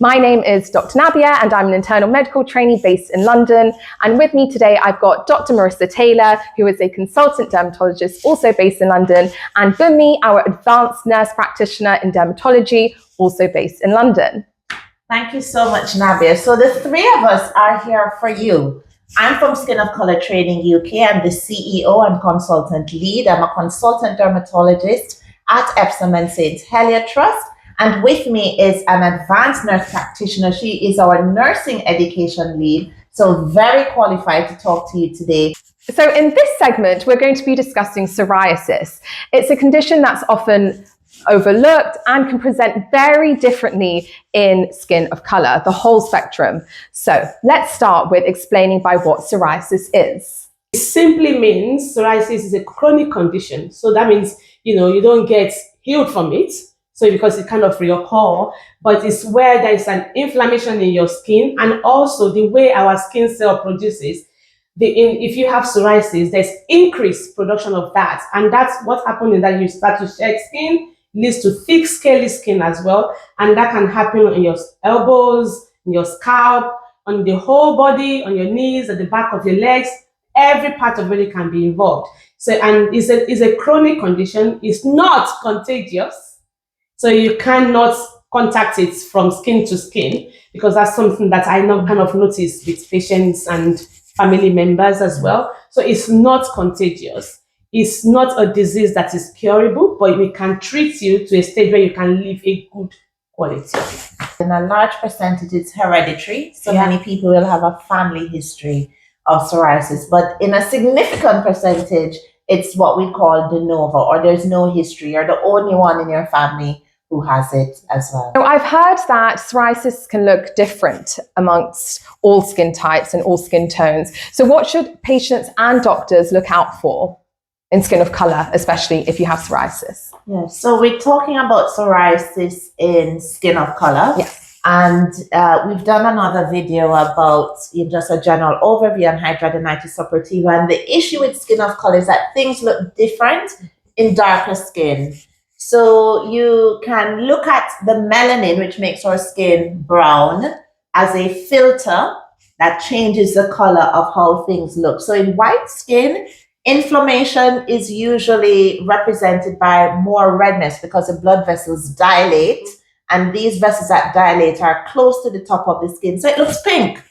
My name is Dr. Nabiah and I'm an internal medical trainee based in London. And with me today, I've got Dr. Marisa Taylor, who is a consultant dermatologist also based in London, and Bunmi, our advanced nurse practitioner in dermatology, also based in London. Thank you so much, Nabiah. So the three of us are here for you. I'm from Skin of Color Training UK. I'm the CEO and consultant lead. I'm a consultant dermatologist at Epsom and St. Helier Trust. And with me is an advanced nurse practitioner. She is our nursing education lead, so very qualified to talk to you today. So in this segment, we're going to be discussing psoriasis. It's a condition that's often overlooked and can present very differently in skin of color, the whole spectrum. So let's start with explaining by what psoriasis is. It simply means psoriasis is a chronic condition. So that means, you don't get healed from it. So because it kind of reoccur, but it's where there is an inflammation in your skin, and also the way our skin cell produces. If you have psoriasis, there's increased production of that. And that's what happens is that you start to shed skin, leads to thick, scaly skin as well. And that can happen on your elbows, in your scalp, on the whole body, on your knees, at the back of your legs. Every part of it can be involved. So, and it's a chronic condition. It's not contagious. So you cannot contact it from skin to skin, because that's something that I know kind of notice with patients and family members as well. So it's not contagious. It's not a disease that is curable, but we can treat you to a stage where you can live a good quality. In a large percentage, it's hereditary. So many people will have a family history of psoriasis, but in a significant percentage, it's what we call de novo, or there's no history. You're the only one in your family who has it as well. So I've heard that psoriasis can look different amongst all skin types and all skin tones. So what should patients and doctors look out for in skin of color, especially if you have psoriasis? Yes, so we're talking about psoriasis in skin of color. Yes. And we've done another video about just a general overview on hidradenitis suppurativa. And the issue with skin of color is that things look different in darker skin. So you can look at the melanin, which makes our skin brown, as a filter that changes the color of how things look. So in white skin, inflammation is usually represented by more redness because the blood vessels dilate, and these vessels that dilate are close to the top of the skin. So it looks pink.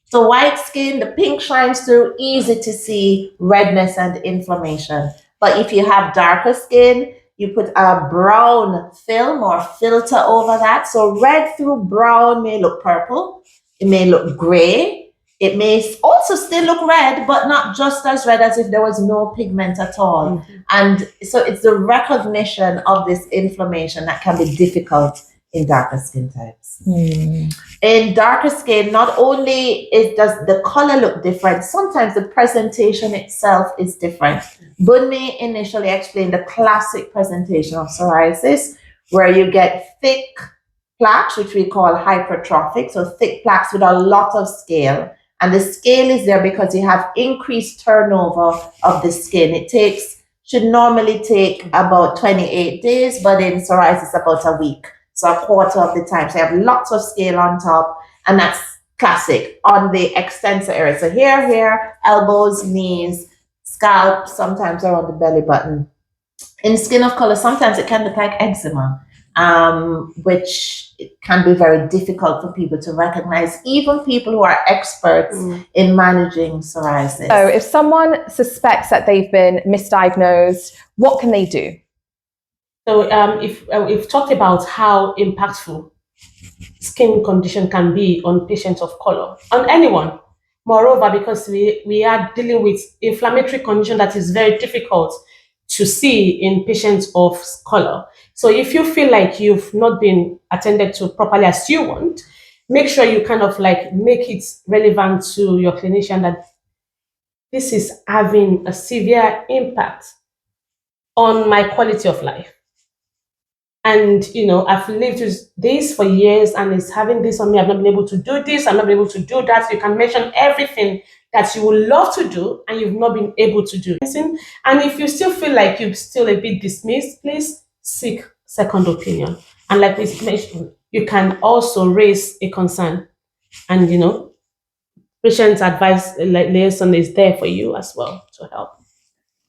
So white skin, the pink shines through, easy to see redness and inflammation. But if you have darker skin, you put a brown film or filter over that. So red through brown may look purple. It may look gray. It may also still look red, but not just as red as if there was no pigment at all. Mm-hmm. And so it's the recognition of this inflammation that can be difficult in darker skin types. Mm. In darker skin, not only does the color look different, sometimes the presentation itself is different. Bunmi initially explained the classic presentation of psoriasis, where you get thick plaques, which we call hypertrophic, so thick plaques with a lot of scale. And the scale is there because you have increased turnover of the skin. It should normally take about 28 days, but in psoriasis, about a week. So a quarter of the time. So you have lots of scale on top, and that's classic on the extensor area. So here, elbows, knees, scalp, sometimes around the belly button. In skin of color, sometimes it can look like eczema, which can be very difficult for people to recognize, even people who are experts in managing psoriasis. So if someone suspects that they've been misdiagnosed, what can they do? So if we've talked about how impactful skin condition can be on patients of color, on anyone. Moreover, because we are dealing with inflammatory condition that is very difficult to see in patients of color. So if you feel like you've not been attended to properly as you want, make sure you kind of like make it relevant to your clinician that this is having a severe impact on my quality of life. And, I've lived with this for years and it's having this on me. I've not been able to do this. I've not been able to do that. You can mention everything that you would love to do and you've not been able to do. And if you still feel like you're still a bit dismissed, please seek second opinion. And like we mentioned, you can also raise a concern. And, patient's advice liaison is there for you as well to help.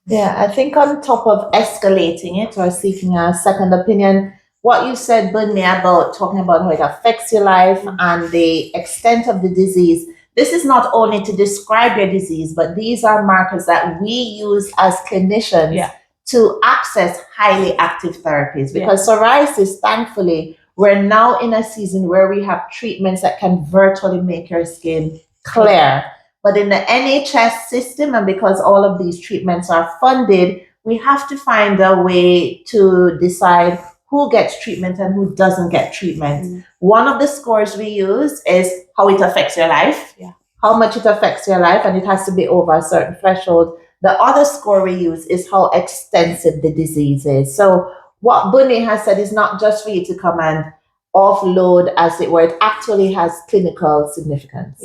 Yeah, I think on top of escalating it or seeking a second opinion, what you said, Bunmi, about talking about how it affects your life and the extent of the disease, this is not only to describe your disease, but these are markers that we use as clinicians to access highly active therapies. Because psoriasis, thankfully, we're now in a season where we have treatments that can virtually make your skin clear. But in the NHS system, and because all of these treatments are funded, we have to find a way to decide who gets treatment and who doesn't get treatment. One of the scores we use is how it affects your life, how much it affects your life, and it has to be over a certain threshold. The other score we use is how extensive the disease is. So what Bunmi has said is not just for you to come and offload, as it were. It actually has clinical significance.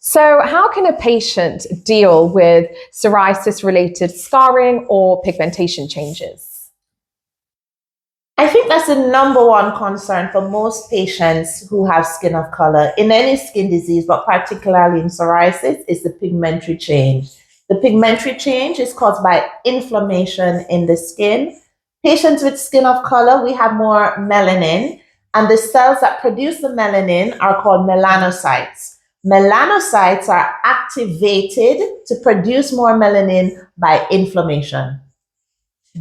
So how can a patient deal with psoriasis-related scarring or pigmentation changes? I think that's the number one concern for most patients who have skin of color in any skin disease, but particularly in psoriasis, is the pigmentary change. The pigmentary change is caused by inflammation in the skin. Patients with skin of color, we have more melanin, and the cells that produce the melanin are called melanocytes. Melanocytes are activated to produce more melanin by inflammation.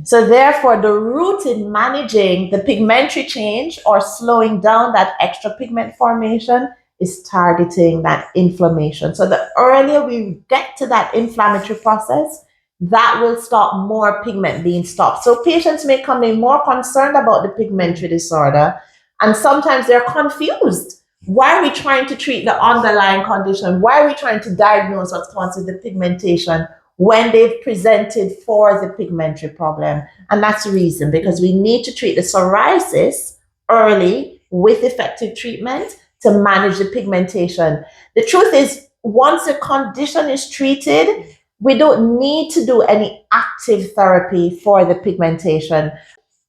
So therefore, the route in managing the pigmentary change or slowing down that extra pigment formation is targeting that inflammation. So the earlier we get to that inflammatory process, that will stop more pigment being stopped. So patients may come in more concerned about the pigmentary disorder, and sometimes they're confused. Why are we trying to treat the underlying condition? Why are we trying to diagnose what's causing the pigmentation when they've presented for the pigmentary problem? And that's the reason, because we need to treat the psoriasis early with effective treatment to manage the pigmentation. The truth is, once the condition is treated, we don't need to do any active therapy for the pigmentation.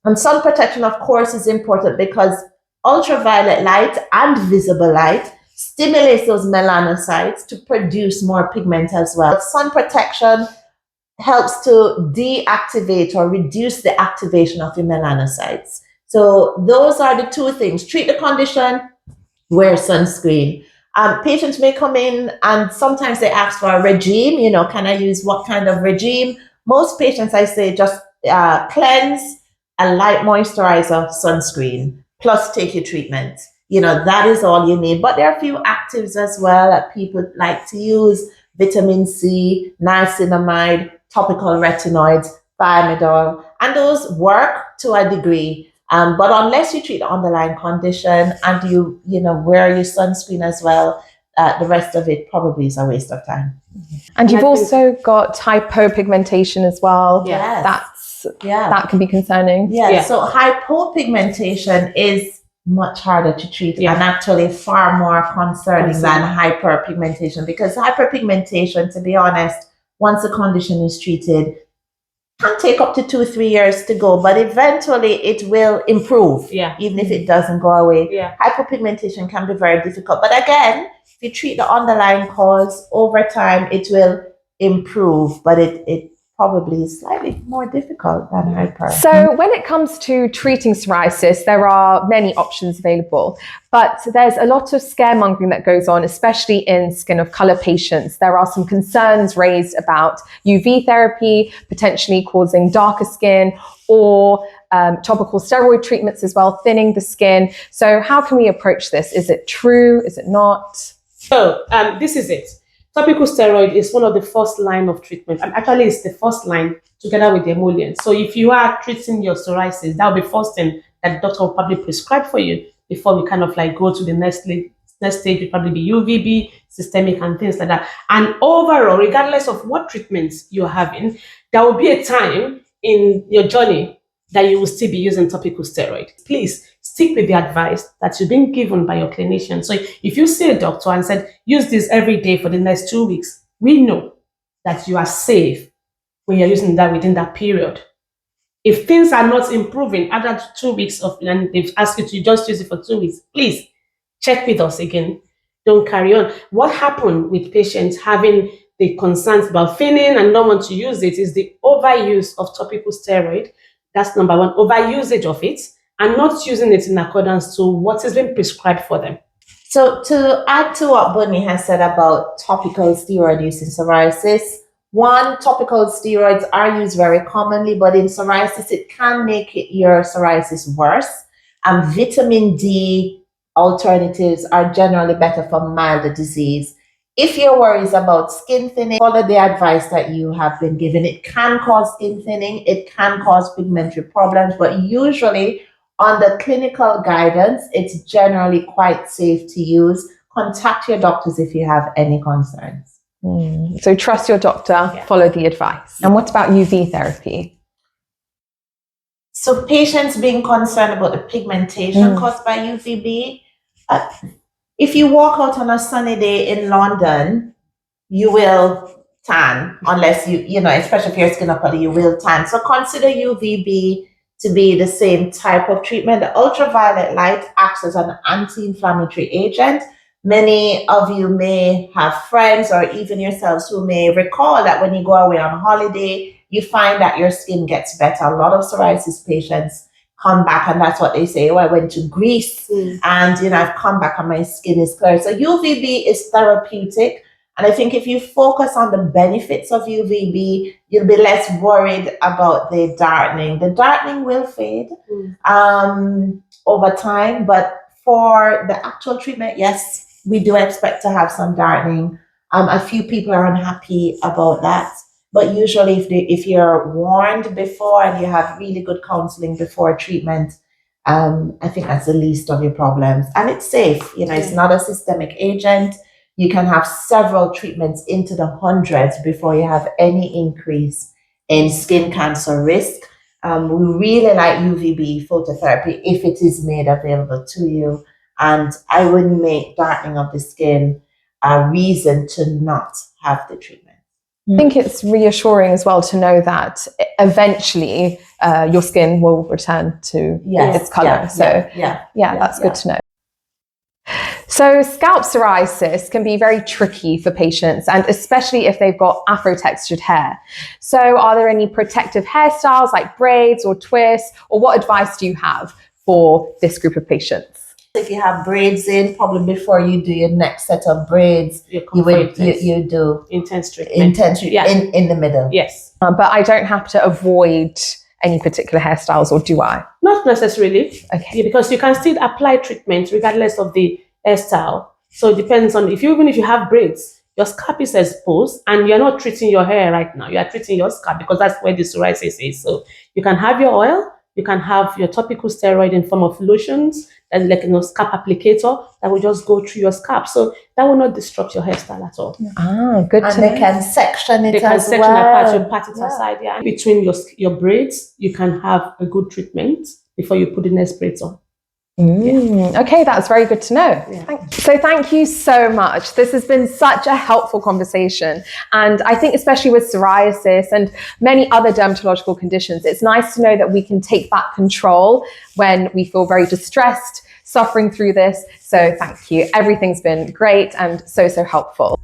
And sun protection, of course, is important because ultraviolet light and visible light stimulates those melanocytes to produce more pigment as well. Sun protection helps to deactivate or reduce the activation of the melanocytes. So those are the two things. Treat the condition, wear sunscreen. Patients may come in and sometimes they ask for a regime. Can I use what kind of regime? Most patients, I say, just cleanse, a light moisturizer, sunscreen, plus take your treatment. That is all you need. But there are a few actives as well that people like to use: vitamin C, niacinamide, topical retinoids, thiamidol, and those work to a degree. But unless you treat the underlying condition and you wear your sunscreen as well, the rest of it probably is a waste of time. And you've also got hypopigmentation as well. Yes. That can be concerning. So hypopigmentation is much harder to treat and actually far more concerning than hyperpigmentation, because hyperpigmentation, to be honest, once the condition is treated, can take up to 2-3 years to go, but eventually it will improve, even if it doesn't go away. Hypopigmentation can be very difficult, but again, if you treat the underlying cause over time, it will improve, but it probably is slightly more difficult than hyper. So when it comes to treating psoriasis, there are many options available, but there's a lot of scaremongering that goes on, especially in skin of color patients. There are some concerns raised about UV therapy potentially causing darker skin, or topical steroid treatments as well, thinning the skin. So how can we approach this? Is it true? Is it not? So this is it. Topical steroid is one of the first line of treatment, and actually it's the first line together with the emollient. So if you are treating your psoriasis, that will be first thing that the doctor will probably prescribe for you before we kind of like go to the next stage. Will probably be UVB, systemic, and things like that. And overall, regardless of what treatments you're having, there will be a time in your journey that you will still be using topical steroid. Please stick with the advice that you've been given by your clinician. So if you see a doctor and said, use this every day for the next 2 weeks, we know that you are safe when you're using that within that period. If things are not improving after 2 weeks and they've asked you to just use it for 2 weeks, please check with us again. Don't carry on. What happened with patients having the concerns about thinning and don't want to use it is the overuse of topical steroid. That's number one, overusage of it, and not using it in accordance to what has been prescribed for them. So to add to what Bunmi has said about topical steroid use in psoriasis, one, topical steroids are used very commonly, but in psoriasis, it can make your psoriasis worse. And vitamin D alternatives are generally better for milder disease. If your worry is about skin thinning, follow the advice that you have been given. It can cause skin thinning, it can cause pigmentary problems, but usually on the clinical guidance, it's generally quite safe to use. Contact your doctors if you have any concerns. So trust your doctor, follow the advice. And what about UV therapy? So patients being concerned about the pigmentation caused by UVB, if you walk out on a sunny day in London, you will tan, unless you know, especially if your skin of color, you will tan. So consider UVB to be the same type of treatment. The ultraviolet light acts as an anti-inflammatory agent. Many of you may have friends or even yourselves who may recall that when you go away on holiday, you find that your skin gets better. A lot of psoriasis patients come back and that's what they say. Oh, I went to Greece and, you know, I've come back and my skin is clear. So UVB is therapeutic. And I think if you focus on the benefits of UVB, you'll be less worried about the darkening. The darkening will fade over time, but for the actual treatment, yes, we do expect to have some darkening. A few people are unhappy about that. But usually if you're warned before and you have really good counseling before treatment, I think that's the least of your problems. And it's safe. You know, it's not a systemic agent. You can have several treatments into the hundreds before you have any increase in skin cancer risk. We really like UVB phototherapy if it is made available to you. And I wouldn't make darkening of the skin a reason to not have the treatment. I think it's reassuring as well to know that eventually your skin will return to its color. That's good to know. So scalp psoriasis can be very tricky for patients, and especially if they've got afro-textured hair. So are there any protective hairstyles like braids or twists, or what advice do you have for this group of patients? If you have braids in, probably before you do your next set of braids, you do intense treatment. In the middle. Yes. But I don't have to avoid any particular hairstyles, or do I? Not necessarily. Okay. Because you can still apply treatment regardless of the hairstyle. So it depends on even if you have braids, your scalp is exposed and you're not treating your hair right now. You are treating your scalp because that's where the psoriasis is. So you can have your oil, you can have your topical steroid in form of lotions, and like scalp applicator that will just go through your scalp. So that will not disrupt your hairstyle at all. Good to know. They can section it They can as section well. apart, you part it aside. Yeah. Between your braids, you can have a good treatment before you put the next braids on. Okay, that's very good to know. So thank you so much. This has been such a helpful conversation. And I think especially with psoriasis and many other dermatological conditions, it's nice to know that we can take back control when we feel very distressed, suffering through this. So thank you. Everything's been great and so helpful.